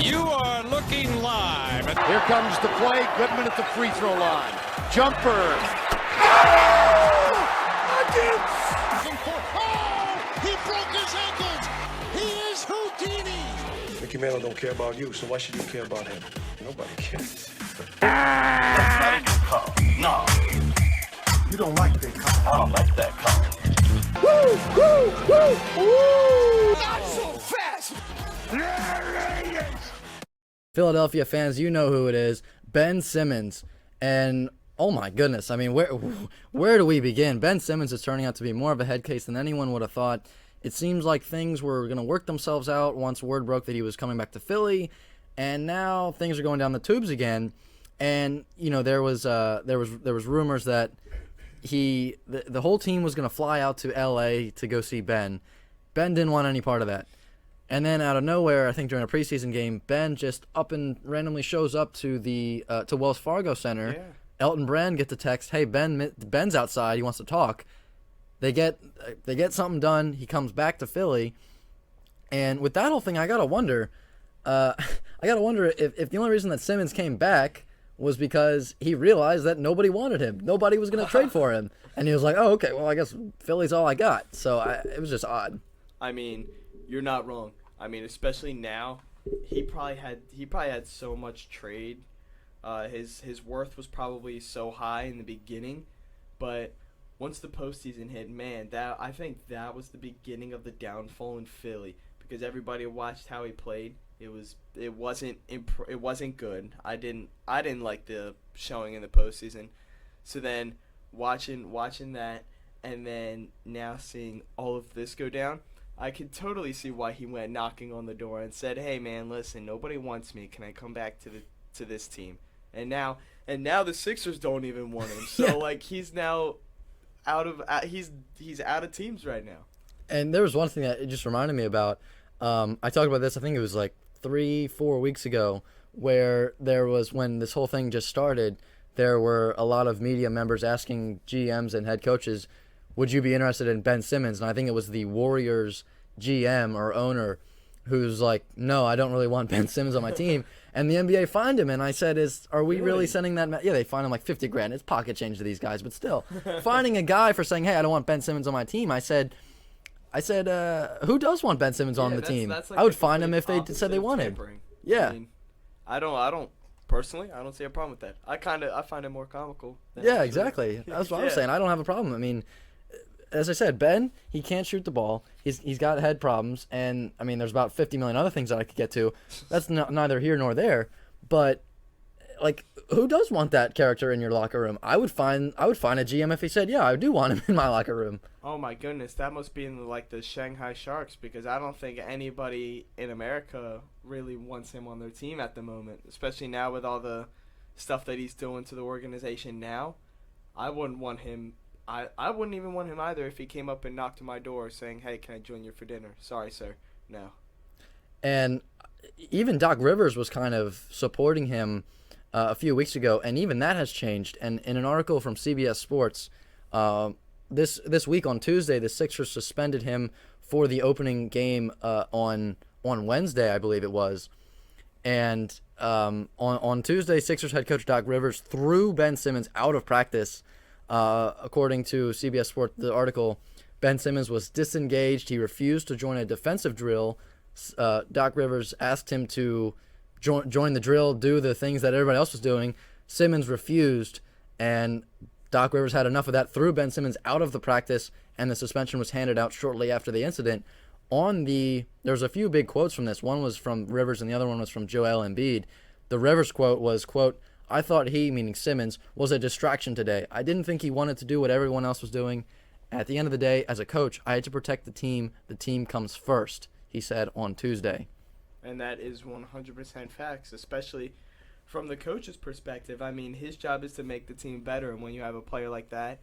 You are looking live. Here comes the play. Goodman at the free throw line. Jumper. He broke his ankles. He is Houdini. Mickey Mantle don't care about you, so why should you care about him? Nobody cares. That's not a good call. No. You don't like that call. I don't like that call. Woo, woo, woo, woo. Not so fast. Philadelphia fans, you know who it is. Ben Simmons. And oh my goodness, I mean, where do we begin? Ben Simmons is turning out to be more of a head case than anyone would have thought. It seems like things were going to work themselves out once word broke that he was coming back to Philly, and now things are going down the tubes again. And you know, there was rumors that the whole team was going to fly out to L.A. to go see Ben. Ben didn't want any part of that. And then out of nowhere, I think during a preseason game, Ben just up and randomly shows up to the to Wells Fargo Center. Yeah. Elton Brand gets a text, "Hey, Ben's outside. He wants to talk." They get something done. He comes back to Philly, and with that whole thing, I gotta wonder if the only reason that Simmons came back was because he realized that nobody wanted him. Nobody was going to trade for him. And he was like, oh, okay, well, I guess Philly's all I got. So it was just odd. I mean, you're not wrong. I mean, especially now, he probably had so much trade. His worth was probably so high in the beginning, but once the postseason hit, man, I think that was the beginning of the downfall in Philly, because everybody watched how he played. It wasn't good. I didn't like the showing in the postseason. So then watching that, and then now seeing all of this go down, I could totally see why he went knocking on the door and said, "Hey man, listen, nobody wants me. Can I come back to this team?" And now the Sixers don't even want him. So Yeah. like he's now he's out of teams right now. And there was one thing that it just reminded me about. I talked about this, I think it was like 3-4 weeks ago, where there was, when this whole thing just started, there were a lot of media members asking GMs and head coaches, would you be interested in Ben Simmons? And I think it was the Warriors GM or owner who's like, no, I don't really want Ben Simmons on my team. And the NBA fined him, and I said, are we really sending that? Yeah, they fined him like $50,000. It's pocket change to these guys, but still. Finding a guy for saying, hey, I don't want Ben Simmons on my team, I said, who does want Ben Simmons on the team? Like I would find him if they said they wanted. Yeah. I mean, I don't personally, I don't see a problem with that. I find it more comical. Yeah, exactly. That's what I'm saying. I don't have a problem. I mean, as I said, Ben, he can't shoot the ball. He's got head problems, and I mean, there's about 50 million other things that I could get to. That's neither here nor there. But like, who does want that character in your locker room? I would find a GM if he said, yeah, I do want him in my locker room. Oh my goodness, that must be in like the Shanghai Sharks, because I don't think anybody in America really wants him on their team at the moment, especially now with all the stuff that he's doing to the organization now. I wouldn't want him. I wouldn't even want him either if he came up and knocked on my door saying, hey, can I join you for dinner? Sorry, sir. No. And even Doc Rivers was kind of supporting him a few weeks ago, and even that has changed. And in an article from CBS Sports, this week on Tuesday, the Sixers suspended him for the opening game on Wednesday, I believe it was. And on Tuesday, Sixers head coach Doc Rivers threw Ben Simmons out of practice. According to CBS Sports, the article, Ben Simmons was disengaged. He refused to join a defensive drill. Doc Rivers asked him to join the drill, do the things that everybody else was doing. Simmons refused, and Doc Rivers had enough of that, threw Ben Simmons out of the practice, and the suspension was handed out shortly after the incident. There's a few big quotes from this. One was from Rivers, and the other one was from Joel Embiid. The Rivers quote was, quote, I thought he, meaning Simmons, was a distraction today. I didn't think he wanted to do what everyone else was doing. At the end of the day, as a coach, I had to protect the team. The team comes first, he said on Tuesday. And that is 100% facts, especially from the coach's perspective. I mean, his job is to make the team better, and when you have a player like that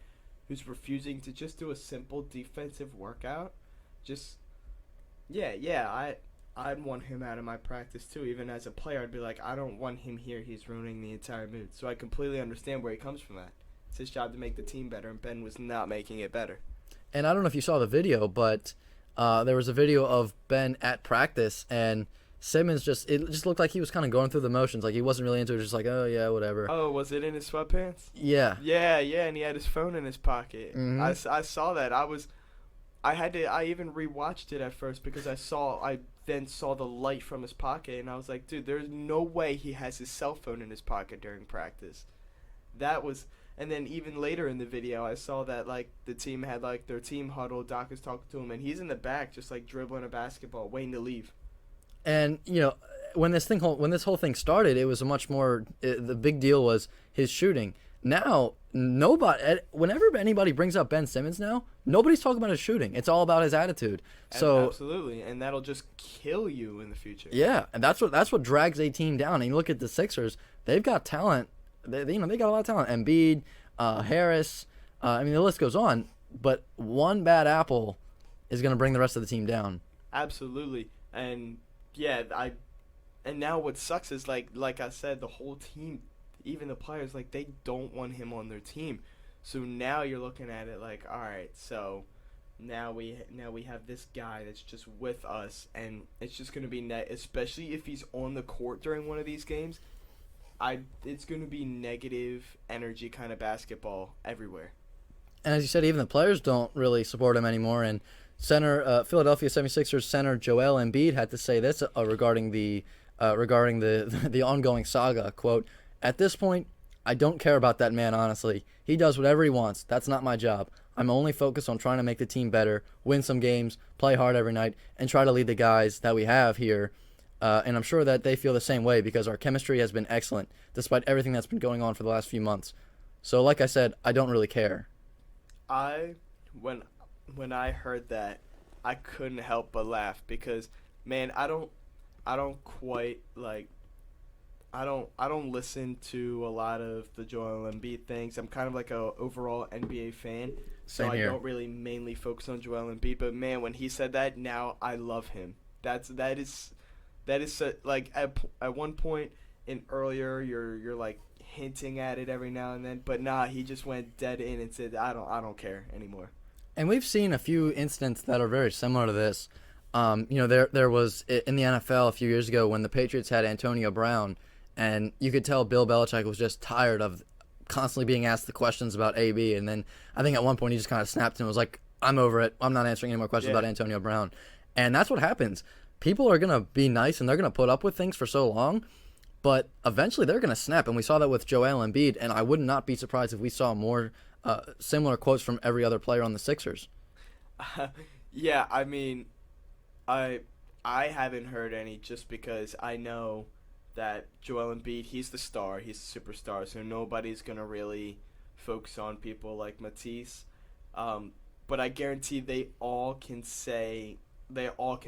who's refusing to just do a simple defensive workout, I'd want him out of my practice too. Even as a player, I'd be like, I don't want him here. He's ruining the entire mood. So I completely understand where he comes from that. It's his job to make the team better, and Ben was not making it better. And I don't know if you saw the video, but there was a video of Ben at practice, and Simmons it just looked like he was kind of going through the motions. Like he wasn't really into it. Just like, oh yeah, whatever. Oh, was it in his sweatpants? Yeah. Yeah, and he had his phone in his pocket. Mhm. I saw that. I even rewatched it at first because I then saw the light from his pocket, and I was like, dude, there's no way he has his cell phone in his pocket during practice. And then even later in the video, I saw that like the team had like their team huddle. Doc is talking to him, and he's in the back just like dribbling a basketball, waiting to leave. And when this whole thing started, it was a much more. The big deal was his shooting. Now, whenever anybody brings up Ben Simmons now, nobody's talking about his shooting. It's all about his attitude. So absolutely, and that'll just kill you in the future. Yeah, and that's what drags a team down. And you look at the Sixers; they've got talent. They got a lot of talent. Embiid, Harris. I mean, the list goes on. But one bad apple is going to bring the rest of the team down. Absolutely, and yeah, and now what sucks is like I said, the whole team, even the players, like they don't want him on their team. So now you're looking at it like, all right, so now we have this guy that's just with us, and it's just gonna be especially if he's on the court during one of these games. It's gonna be negative energy kind of basketball everywhere. And as you said, even the players don't really support him anymore. And Philadelphia 76ers center Joel Embiid had to say this regarding the ongoing saga. Quote, "At this point, I don't care about that man, honestly. He does whatever he wants. That's not my job. I'm only focused on trying to make the team better, win some games, play hard every night, and try to lead the guys that we have here. And I'm sure that they feel the same way because our chemistry has been excellent, despite everything that's been going on for the last few months. So like I said, I don't really care." When I heard that, I couldn't help but laugh because, man, I don't quite like. I don't listen to a lot of the Joel Embiid things. I'm kind of like a overall NBA fan, so Same here. I don't really mainly focus on Joel Embiid. But man, when he said that, now I love him. That is like at one point in earlier, you're like hinting at it every now and then, but nah, he just went dead in and said, I don't care anymore. And we've seen a few incidents that are very similar to this. There was in the NFL a few years ago when the Patriots had Antonio Brown, and you could tell Bill Belichick was just tired of constantly being asked the questions about AB. And then I think at one point he just kind of snapped and was like, "I'm over it. I'm not answering any more questions about Antonio Brown." And that's what happens. People are gonna be nice and they're gonna put up with things for so long, but eventually they're gonna snap. And we saw that with Joel Embiid. And I would not be surprised if we saw more similar quotes from every other player on the Sixers. Yeah, I mean, I haven't heard any just because I know that Joel Embiid, he's the star, he's the superstar, so nobody's going to really focus on people like Matisse. But I guarantee they all can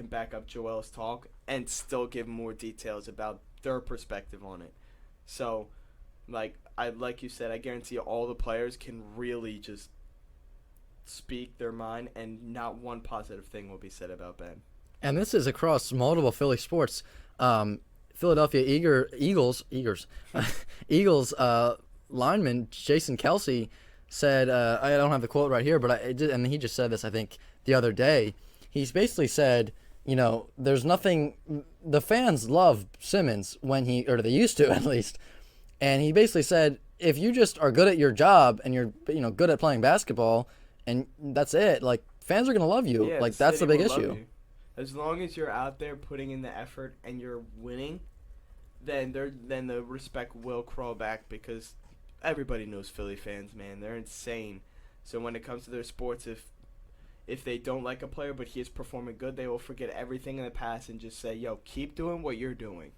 back up Joel's talk and still give more details about their perspective on it. So, like you said, I guarantee all the players can really just speak their mind, and not one positive thing will be said about Ben. And this is across multiple Philly sports. Philadelphia Eagles lineman Jason Kelsey said, I don't have the quote right here, but and he just said this, I think, the other day. He's basically said, there's nothing. The fans love Simmons or they used to at least. And he basically said, if you just are good at your job and you're good at playing basketball, and that's it, like fans are gonna love you. Yeah, like that's the big issue. As long as you're out there putting in the effort and you're winning, then the respect will crawl back because everybody knows Philly fans, man. They're insane. So when it comes to their sports, if they don't like a player but he is performing good, they will forget everything in the past and just say, yo, keep doing what you're doing.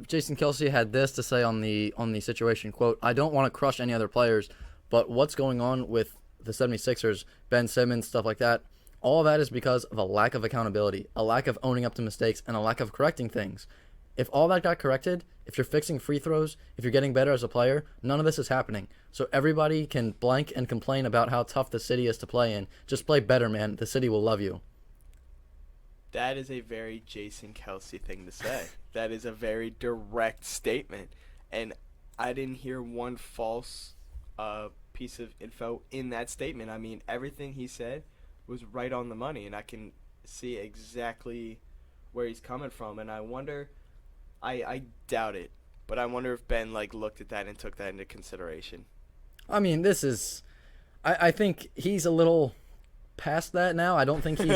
Jason Kelsey had this to say on the situation, quote, "I don't want to crush any other players, but what's going on with the 76ers, Ben Simmons, stuff like that, all of that is because of a lack of accountability, a lack of owning up to mistakes, and a lack of correcting things. If all that got corrected, if you're fixing free throws, if you're getting better as a player, none of this is happening. So everybody can blank and complain about how tough the city is to play in. Just play better, man. The city will love you." That is a very Jason Kelsey thing to say. That is a very direct statement. And I didn't hear one false piece of info in that statement. I mean, everything he said was right on the money, and I can see exactly where he's coming from, and I wonder, I doubt it, but I wonder if Ben looked at that and took that into consideration. I mean, this is, I think he's a little past that now. I don't think he's,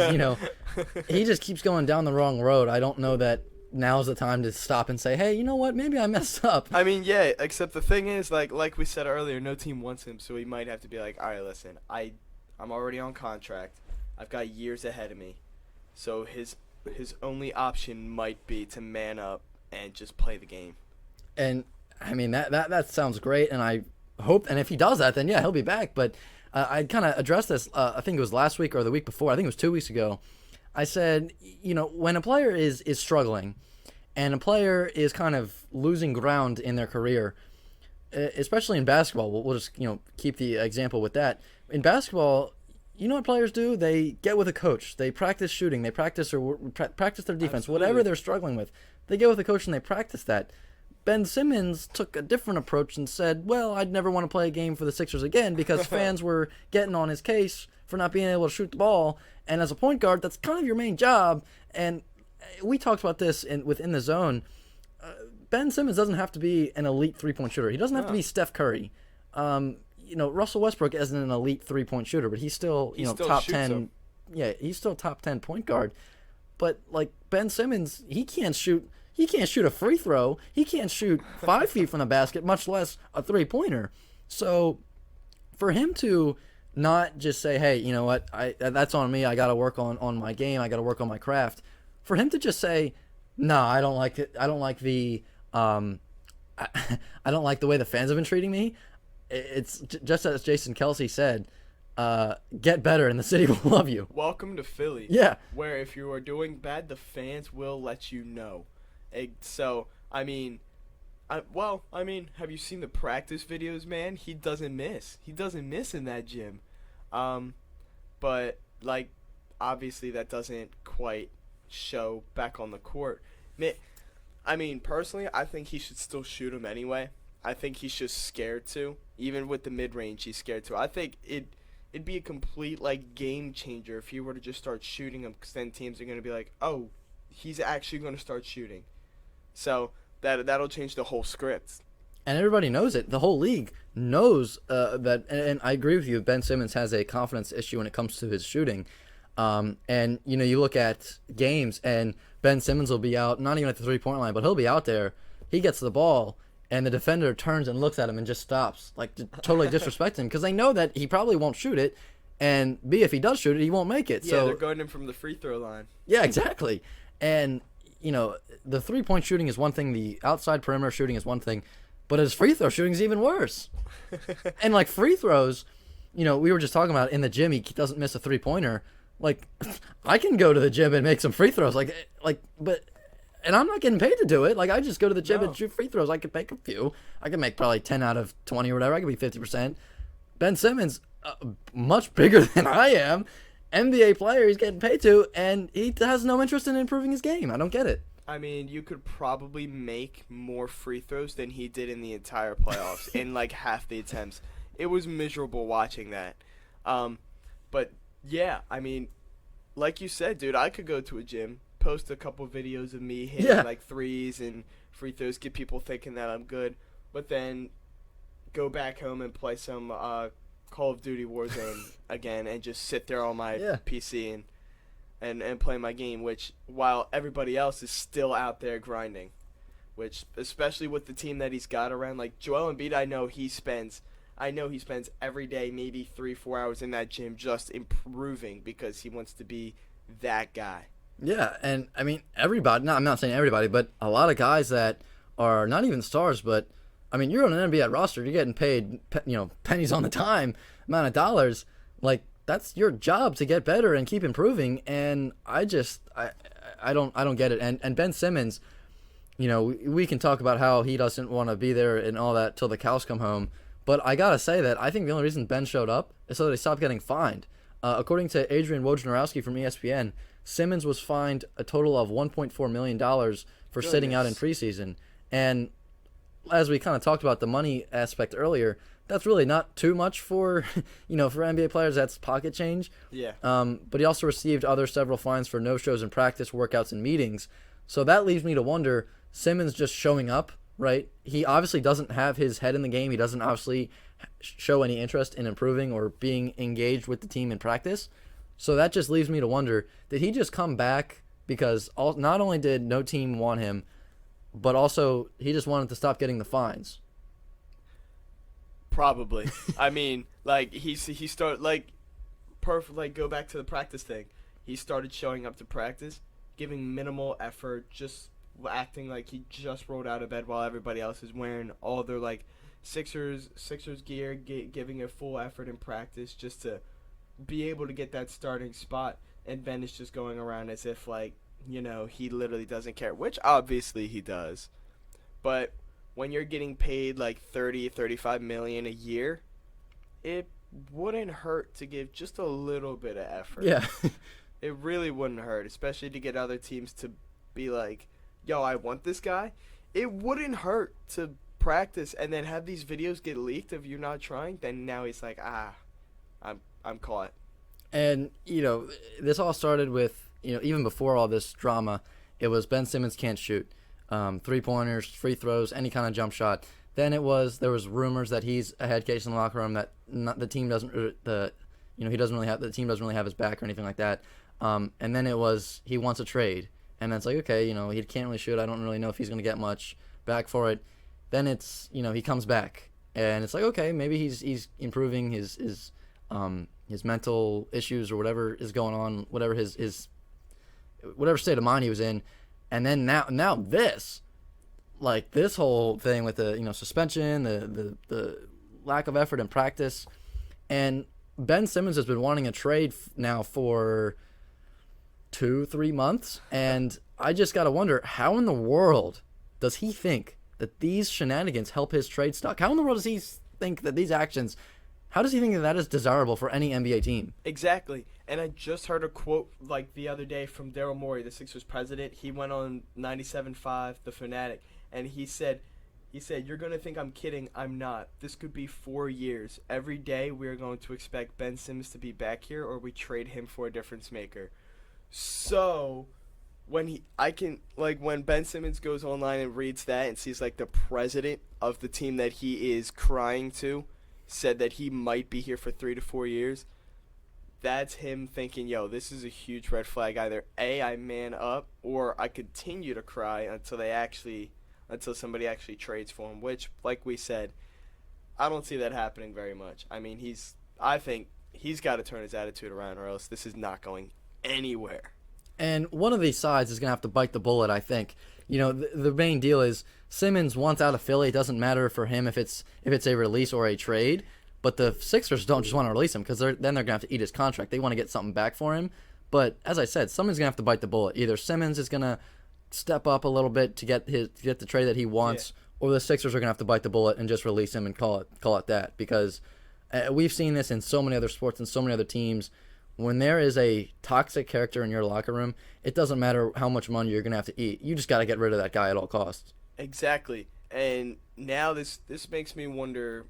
he just keeps going down the wrong road. I don't know that now's the time to stop and say, hey, you know what, maybe I messed up. I mean, yeah, except the thing is, like we said earlier, no team wants him, so he might have to be like, all right, listen, I'm already on contract. I've got years ahead of me. So his only option might be to man up and just play the game. And, I mean, that sounds great, and I hope, and if he does that, then, yeah, he'll be back. But I kind of addressed this, I think it was last week or the week before. I think it was 2 weeks ago. I said, when a player is struggling and a player is kind of losing ground in their career, especially in basketball, we'll just keep the example with that. In basketball, you know what players do? They get with a coach. They practice shooting. They practice practice their defense. Absolutely. Whatever they're struggling with, they get with a coach and they practice that. Ben Simmons took a different approach and said, well, I'd never want to play a game for the Sixers again because fans were getting on his case for not being able to shoot the ball. And as a point guard, that's kind of your main job. And we talked about this within the zone. Ben Simmons doesn't have to be an elite three-point shooter. He doesn't have to be Steph Curry. Russell Westbrook isn't an elite three-point shooter, but he's still, top 10. Them. Yeah, he's still top 10 point guard. But Ben Simmons, he can't shoot a free throw. He can't shoot 5 feet from the basket, much less a three-pointer. So for him to not just say, hey, you know what, that's on me. I got to work on my game. I got to work on my craft. For him to just say, no, I don't like it. I don't like the I don't like the way the fans have been treating me. It's just as Jason Kelsey said, get better and the city will love you. Welcome to Philly. Yeah. Where if you are doing bad, the fans will let you know. So, have you seen the practice videos, man? He doesn't miss. He doesn't miss in that gym. But, obviously that doesn't quite show back on the court. Personally, I think he should still shoot him anyway. I think he's just scared to. Even with the mid-range, he's scared to. I think it'd be a complete, game changer if he were to just start shooting him, because then teams are going to be like, oh, he's actually going to start shooting. So that'll change the whole script. And everybody knows it. The whole league knows that, and I agree with you, Ben Simmons has a confidence issue when it comes to his shooting. And, you look at games, and Ben Simmons will be out, not even at the three-point line, but he'll be out there. He gets the ball, and the defender turns and looks at him and just stops, totally disrespecting him, because they know that he probably won't shoot it, and B, if he does shoot it, he won't make it. Yeah, so they're going in from the free throw line. Yeah, exactly. And, the three-point shooting is one thing, the outside perimeter shooting is one thing, but his free throw shooting is even worse. And, free throws, we were just talking about in the gym, he doesn't miss a three-pointer. I can go to the gym and make some free throws, and I'm not getting paid to do it. I just go to the gym and shoot free throws. I could make a few. I could make probably 10 out of 20 or whatever. I could be 50%. Ben Simmons, much bigger than I am, NBA player he's getting paid to, and he has no interest in improving his game. I don't get it. You could probably make more free throws than he did in the entire playoffs in half the attempts. It was miserable watching that. But yeah, like you said, dude, I could go to a gym, post a couple videos of me hitting threes and free throws, get people thinking that I'm good, but then go back home and play some Call of Duty Warzone again and just sit there on my PC and play my game, which while everybody else is still out there grinding, which especially with the team that he's got around, Joel Embiid, I know he spends every day maybe 3-4 hours in that gym just improving because he wants to be that guy. Yeah, and everybody, I'm not saying everybody, but a lot of guys that are not even stars, but you're on an NBA roster, you're getting paid, pennies on the dime amount of dollars. That's your job to get better and keep improving. And I don't get it. And Ben Simmons, we can talk about how he doesn't want to be there and all that till the cows come home. But I gotta say that I think the only reason Ben showed up is so that he stopped getting fined. According to Adrian Wojnarowski from ESPN, Simmons was fined a total of $1.4 million for sitting out in preseason. And as we kind of talked about the money aspect earlier, that's really not too much for, for NBA players. That's pocket change. Yeah. But he also received several fines for no-shows in practice, workouts, and meetings. So that leaves me to wonder, Simmons just showing up, right? He obviously doesn't have his head in the game. He doesn't obviously show any interest in improving or being engaged with the team in practice. So that just leaves me to wonder, did he just come back because not only did no team want him, but also he just wanted to stop getting the fines? Probably. I mean, like he started go back to the practice thing. He started showing up to practice, giving minimal effort, just acting like he just rolled out of bed while everybody else is wearing all their Sixers gear, giving a full effort in practice just to be able to get that starting spot. And Ben is just going around as if he literally doesn't care, which obviously he does. But when you're getting paid like 35 million a year, it wouldn't hurt to give just a little bit of effort. Yeah. It really wouldn't hurt, especially to get other teams to be like, yo, I want this guy. It wouldn't hurt to practice and then have these videos get leaked of you not trying. Then now he's like, I'm caught. And, this all started with, even before all this drama, it was Ben Simmons can't shoot. 3-pointers, free throws, any kind of jump shot. Then there was rumors that he's a head case in the locker room, that the team doesn't the team doesn't really have his back or anything like that. And then it was he wants a trade, and then it's like, okay, he can't really shoot. I don't really know if he's going to get much back for it. Then it's he comes back, and it's like, okay, maybe he's improving his mental issues or whatever is going on, whatever his whatever state of mind he was in. And then now this whole thing with the suspension, the lack of effort in practice, and Ben Simmons has been wanting a trade now for 2-3 months, and I just gotta wonder, how in the world does he think that these shenanigans help his trade stock? How in the world does he think that these actions? How does he think that is desirable for any NBA team? Exactly. And I just heard a quote the other day from Daryl Morey, the Sixers president. He went on 97.5, The Fanatic, and he said, you're going to think I'm kidding. I'm not. This could be 4 years. Every day we are going to expect Ben Simmons to be back here, or we trade him for a difference maker. So when Ben Simmons goes online and reads that and sees the president of the team that he is crying to said that he might be here for 3 to 4 years, that's him thinking, yo, this is a huge red flag. Either A, I man up, or I continue to cry until somebody actually trades for him, which, like we said, I don't see that happening very much. I mean, I think he's got to turn his attitude around, or else this is not going anywhere. And one of these sides is going to have to bite the bullet, I think. The main deal is Simmons wants out of Philly. It doesn't matter for him if it's a release or a trade. But the Sixers don't just want to release him because then they're going to have to eat his contract. They want to get something back for him. But as I said, someone's going to have to bite the bullet. Either Simmons is going to step up a little bit to get the trade that he wants, or the Sixers are going to have to bite the bullet and just release him and call it that. Because we've seen this in so many other sports and so many other teams. When there is a toxic character in your locker room, it doesn't matter how much money you're going to have to eat. You just got to get rid of that guy at all costs. Exactly. And now this makes me wonder,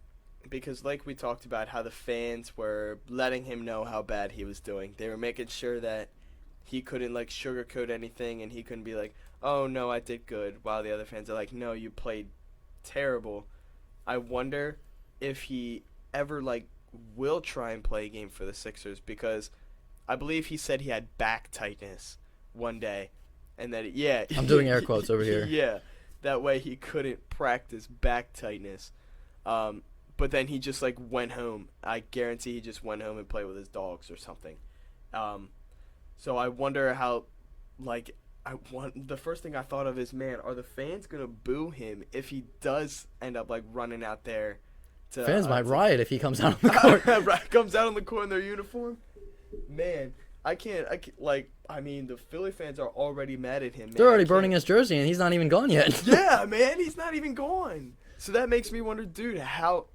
because like we talked about how the fans were letting him know how bad he was doing. They were making sure that he couldn't sugarcoat anything, and he couldn't be like, oh, no, I did good, while the other fans are like, no, you played terrible. I wonder if he ever will try and play a game for the Sixers, because I believe he said he had back tightness one day, and that I'm doing air quotes over here. Yeah, that way he couldn't practice back tightness. But then he just went home. I guarantee he just went home and played with his dogs or something. So I wonder how the first thing I thought of is, man, are the fans gonna boo him if he does end up running out there? Fans might riot if he comes out on the court. Comes out on the court in their uniform. Man, I mean, the Philly fans are already mad at him. Man. They're already burning his jersey, and he's not even gone yet. Yeah, man, he's not even gone. So that makes me wonder, dude, how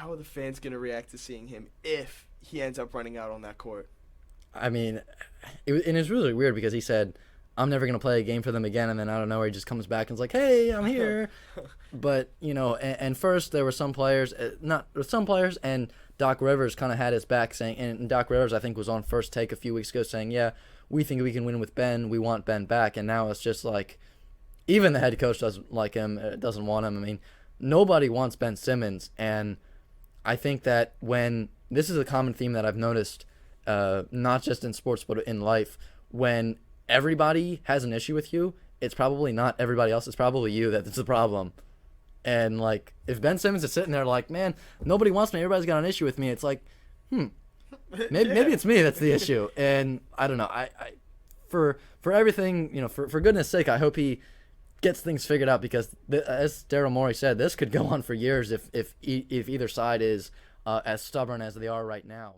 are the fans gonna react to seeing him if he ends up running out on that court? I mean, it was really weird because he said, I'm never gonna play a game for them again, and then I don't know where he just comes back and is like, hey, I'm here. But and first there were some players, and Doc Rivers kind of had his back saying, and Doc Rivers I think was on First Take a few weeks ago saying, yeah, we think we can win with Ben, we want Ben back, and now it's just like, even the head coach doesn't like him, doesn't want him. I mean, nobody wants Ben Simmons, and I think that when this is a common theme that I've noticed, not just in sports but in life, when everybody has an issue with you, it's probably not everybody else, it's probably you that's the problem. And like, if Ben Simmons is sitting there like, man, nobody wants me, everybody's got an issue with me, it's like, maybe it's me that's the issue. And I don't know, I for everything, for goodness sake, I hope he gets things figured out, because as Daryl Morey said, this could go on for years if either side is as stubborn as they are right now.